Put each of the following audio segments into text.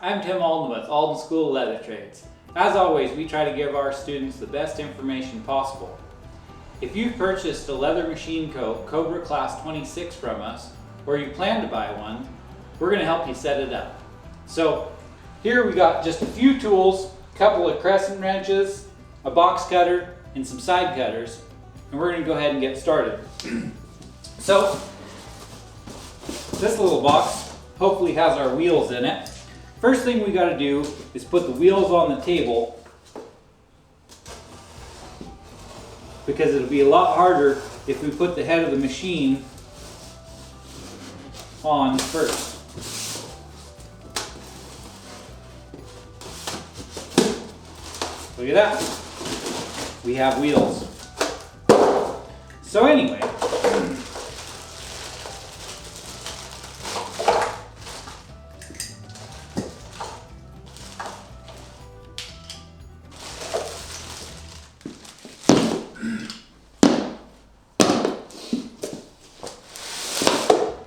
I'm Tim Alden with Alden School of Leather Trades. As always, we try to give our students the best information possible. If you've purchased a leather machine coat, Cobra Class 26 from us, or you plan to buy one, we're going to help you set it up. So here we got just a few tools, a couple of crescent wrenches, a box cutter, and some side cutters, and we're going to go ahead and get started. So this little box hopefully has our wheels in it. First thing we got to do is put the wheels on the table, because it'll be a lot harder if we put the head of the machine on first. Look at that. We have wheels. So anyway,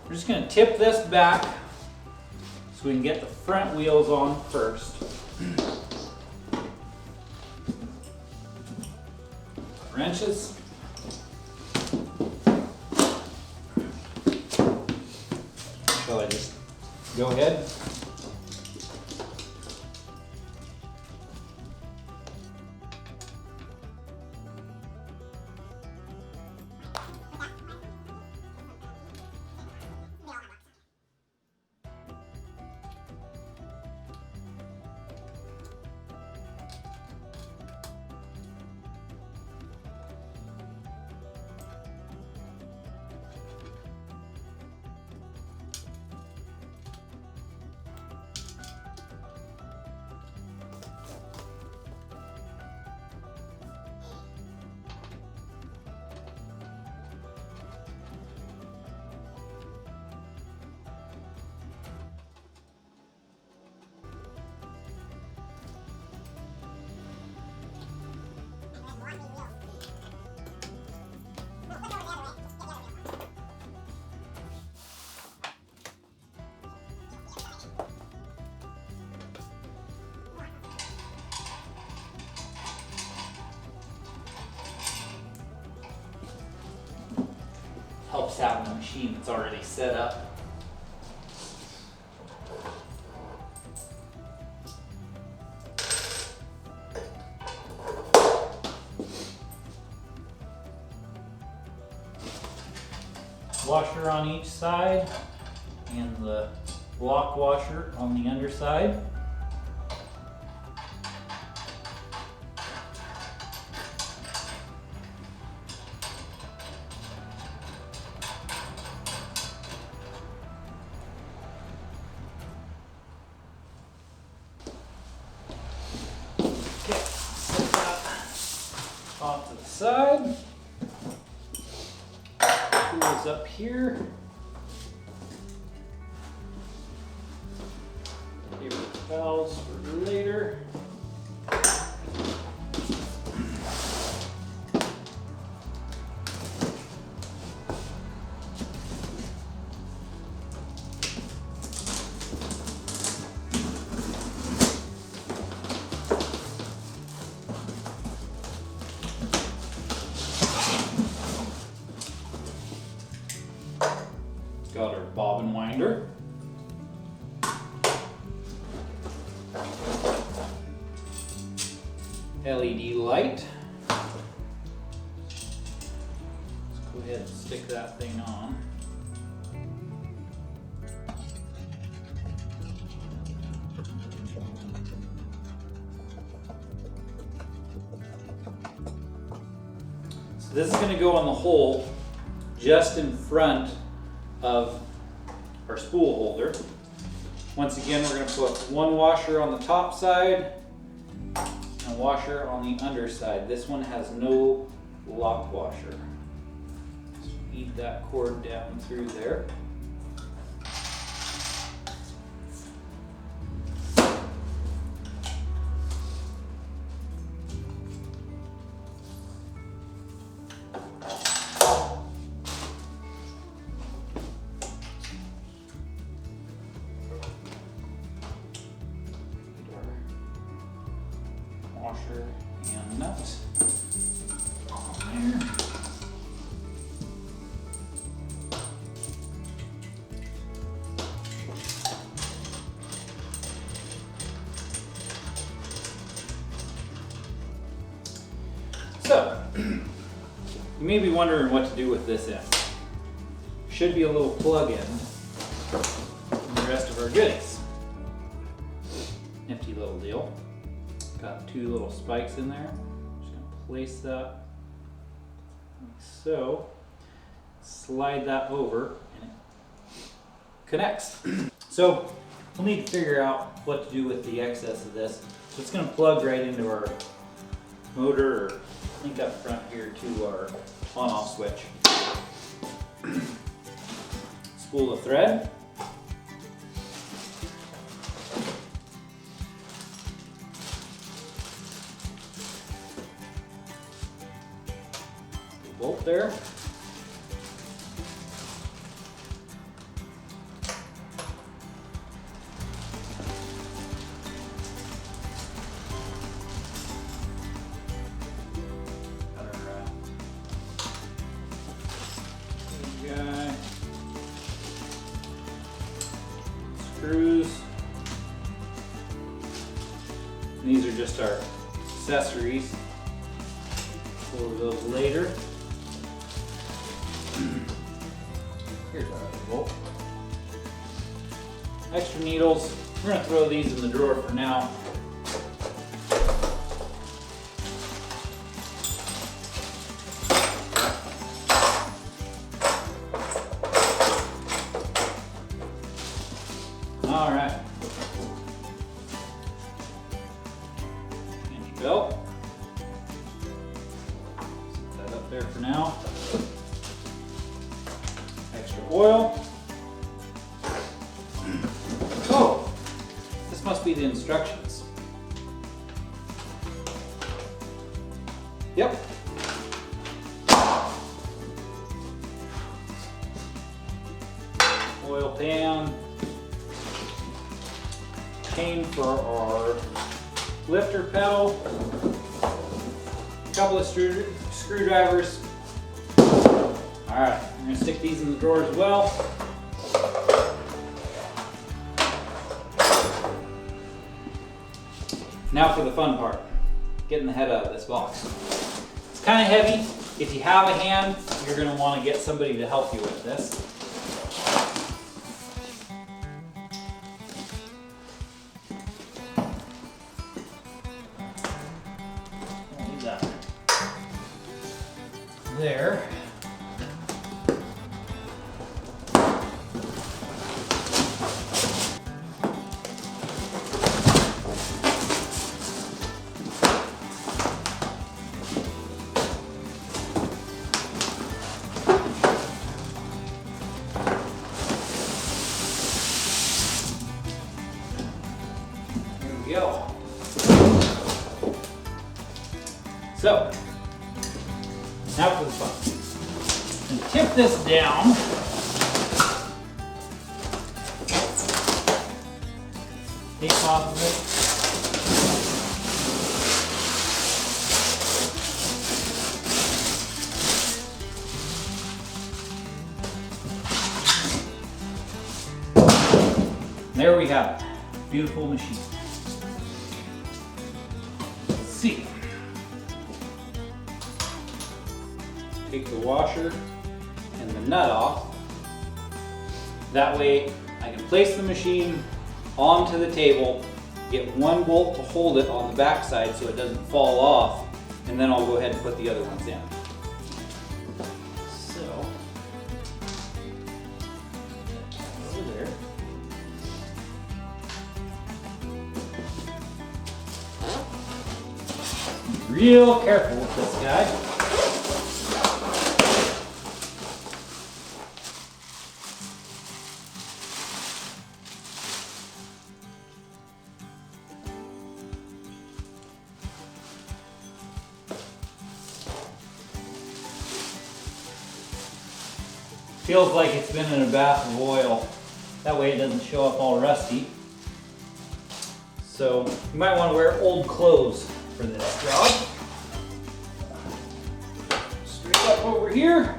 we're just going to tip this back so we can get the front wheels on first. Wrenches. Shall I just go ahead? Helps having a machine that's already set up. Washer on each side and the block washer on the underside. Off to the side. Tools up here. Here are the valves for later. Got our bobbin winder. LED light. Let's go ahead and stick that thing on. So this is going to go on the hole just in front of our spool holder. Once again, we're going to put one washer on the top side and a washer on the underside. This one has no lock washer. Just feed that cord down through there. washer and nut on there. So, you may be wondering what to do with this end. Should be a little plug in and the rest of our goodies. Nifty little deal. Got 2 little spikes in there. Just gonna place that like so. Slide that over and it connects. So we'll need to figure out what to do with the excess of this. So it's gonna plug right into our motor, or I think up front here to our on-off switch. Spool of thread. Bolt there. Screws. And these are just our accessories. Pull those later. Here's our other bolt. Extra needles. We're going to throw these in the drawer for now. All right. And your belt. Set that up there for now. Extra oil. Oh, this must be the instructions. Yep. Oil pan. Chain for our lifter pedal. A couple of screwdrivers. All right, I'm going to stick these in the drawer as well. Now for the fun part, getting the head out of this box. It's kind of heavy. If you have a hand, you're going to want to get somebody to help you with this. Leave that there. Go. So, now for the fun. And tip this down. Take off of it. There we have it. Beautiful machine. See. Take the washer and the nut off. That way I can place the machine onto the table, get one bolt to hold it on the back side so it doesn't fall off, and then I'll go ahead and put the other ones in. So, over there. Real careful with this guy. Feels like it's been in a bath of oil. That way it doesn't show up all rusty. So you might want to wear old clothes for this job. Straight up over here,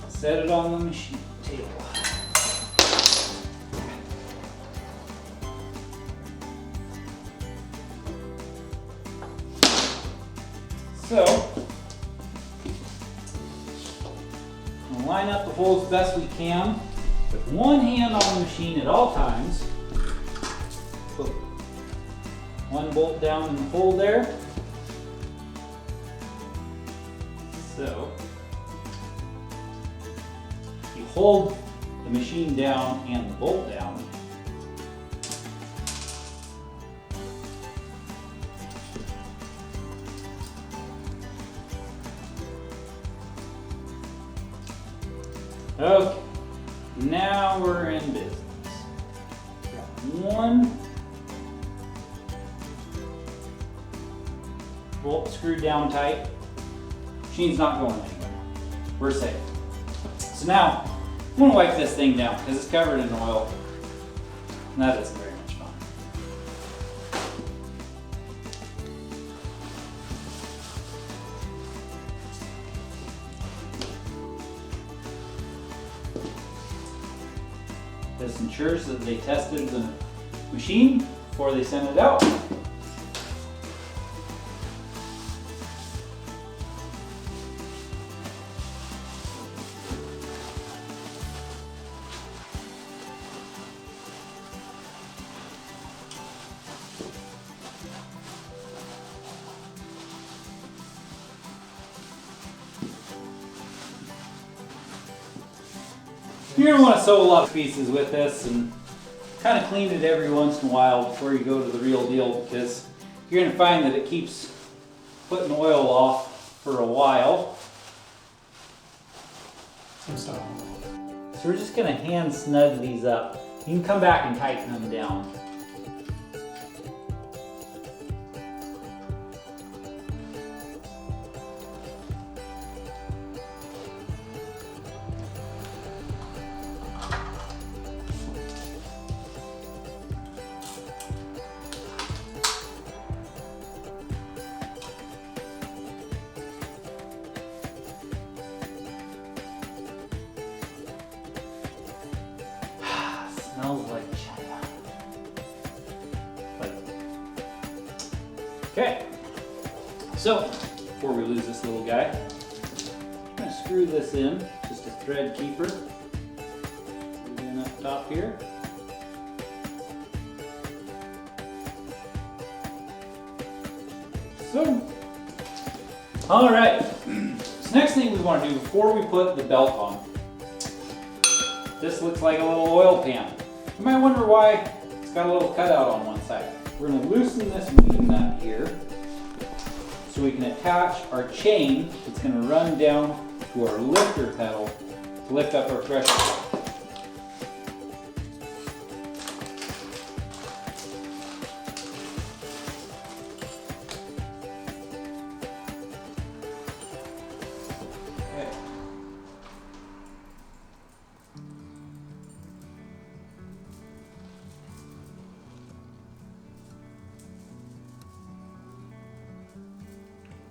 set it on the machine table. So, we'll line up the holes as best we can with one hand on the machine at all times. Put one bolt down in the hole there. So, you hold the machine down and the bolt down. Okay, now we're in business. Got one bolt screwed down tight. Machine's not going anywhere. We're safe. So now, I'm going to wipe this thing down because it's covered in oil. And that isn't very much fun. This ensures that they tested the machine before they send it out. You're going to want to sew a lot of pieces with this and kind of clean it every once in a while before you go to the real deal, because you're going to find that it keeps putting oil off for a while. So we're just going to hand snug these up. You can come back and tighten them down. Smells like China. Okay, so before we lose this little guy, I'm going to screw this in, just a thread keeper. Put it in up top here. So, all right. So next thing we want to do before we put the belt on, this looks like a little oil pan. You might wonder why it's got a little cutout on one side. We're going to loosen this wing nut here so we can attach our chain that's going to run down to our lifter pedal to lift up our pressure plate.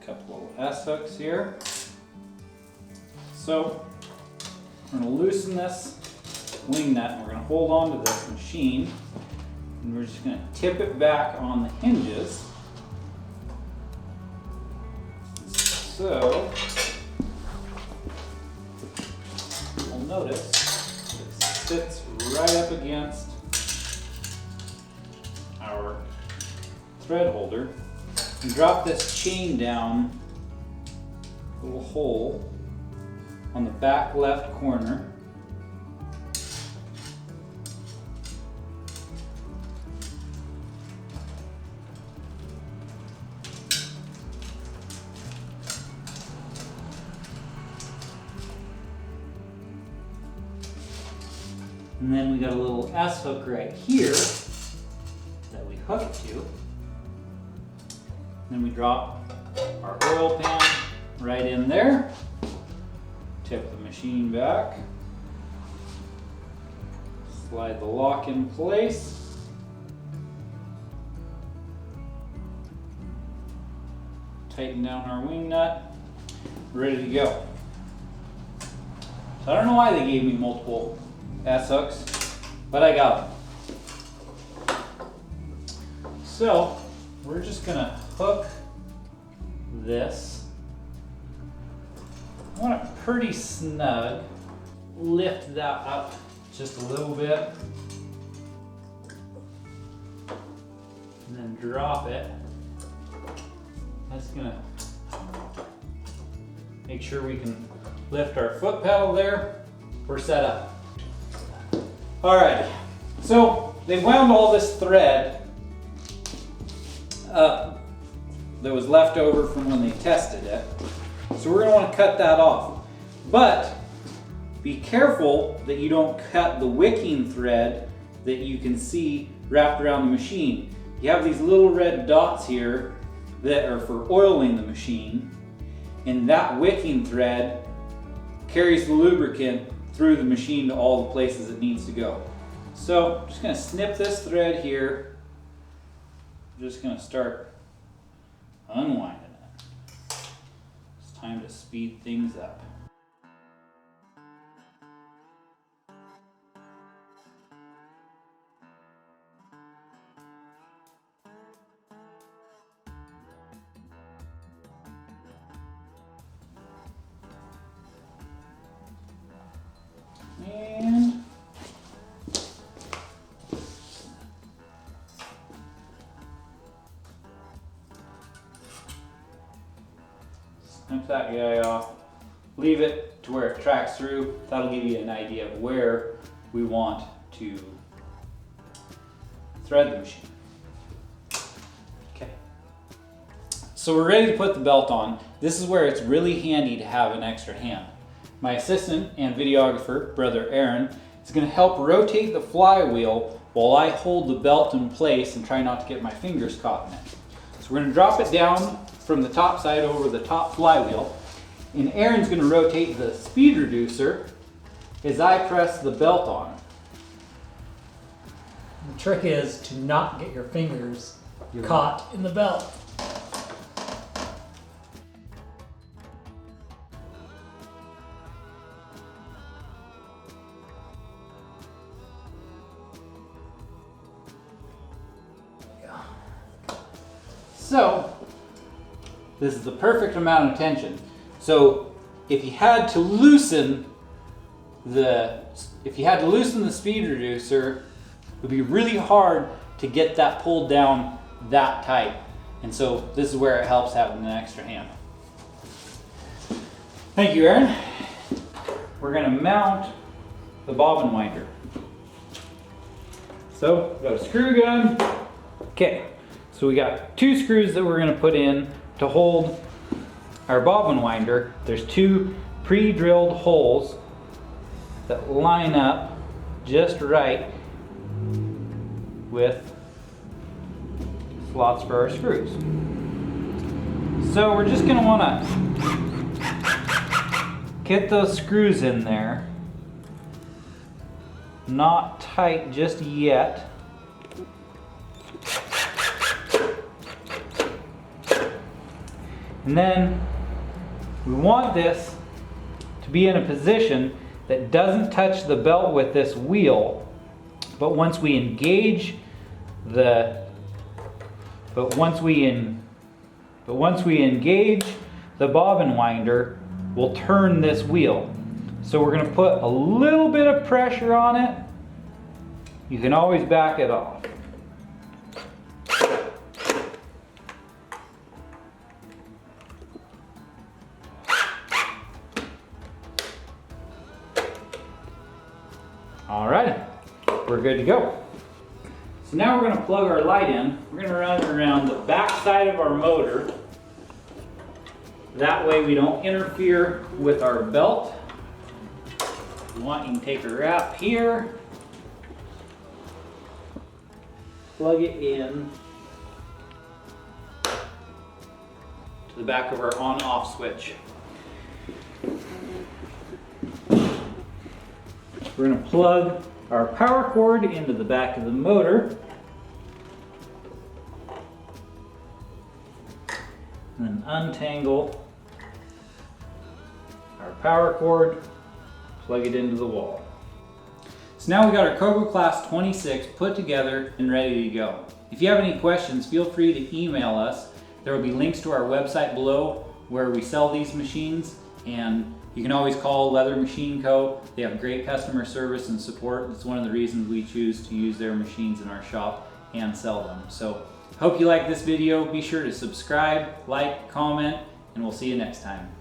Couple little S-hooks here. So we're going to loosen this wing nut and we're going to hold on to this machine and we're just going to tip it back on the hinges. So you'll notice it sits right up against our thread holder. And drop this chain down a little hole on the back left corner. And then we got a little S-hook right here that we hook to. Then we drop our oil pan right in there, tip the machine back, slide the lock in place, tighten down our wing nut. Ready to go. So I don't know why they gave me multiple S-hooks, but I got them. So we're just gonna hook this. I want it pretty snug. Lift that up just a little bit. And then drop it. That's gonna make sure we can lift our foot pedal there. We're set up. Alright, so they wound all this thread up that was left over from when they tested it. So we're gonna want to cut that off. But be careful that you don't cut the wicking thread that you can see wrapped around the machine. You have these little red dots here that are for oiling the machine, and that wicking thread carries the lubricant through the machine to all the places it needs to go. So I'm just going to snip this thread here. I'm just going to start unwinding it. It's time to speed things up. And snip that guy off. Leave it to where it tracks through. That'll give you an idea of where we want to thread the machine. Okay. So we're ready to put the belt on. This is where it's really handy to have an extra hand. My assistant and videographer, brother Aaron, is going to help rotate the flywheel while I hold the belt in place and try not to get my fingers caught in it. So we're going to drop it down from the top side over the top flywheel, and Aaron's going to rotate the speed reducer as I press the belt on it. The trick is to not get your fingers caught in the belt. So, this is the perfect amount of tension. So, if you had to loosen the speed reducer, it would be really hard to get that pulled down that tight. And so, this is where it helps having an extra hand. Thank you, Aaron. We're going to mount the bobbin winder. So, we've got a screw gun. Okay. So we got 2 screws that we're going to put in to hold our bobbin winder. There's 2 pre-drilled holes that line up just right with slots for our screws. So we're just going to want to get those screws in there. Not tight just yet. And then we want this to be in a position that doesn't touch the belt with this wheel, but once we engage the bobbin winder, we'll turn this wheel. So we're going to put a little bit of pressure on it. You can always back it off. Alright, we're good to go. So now we're going to plug our light in. We're going to run it around the back side of our motor. That way we don't interfere with our belt. If you want, you can take a wrap here, plug it in to the back of our on-off switch. We're going to plug our power cord into the back of the motor. and then untangle our power cord, plug it into the wall. So now we got our Cobra Class 26 put together and ready to go. If you have any questions, feel free to email us. There will be links to our website below where we sell these machines, and you can always call Leather Machine Co. They have great customer service and support. It's one of the reasons we choose to use their machines in our shop and sell them. So hope you like this video. Be sure to subscribe, like, comment, and we'll see you next time.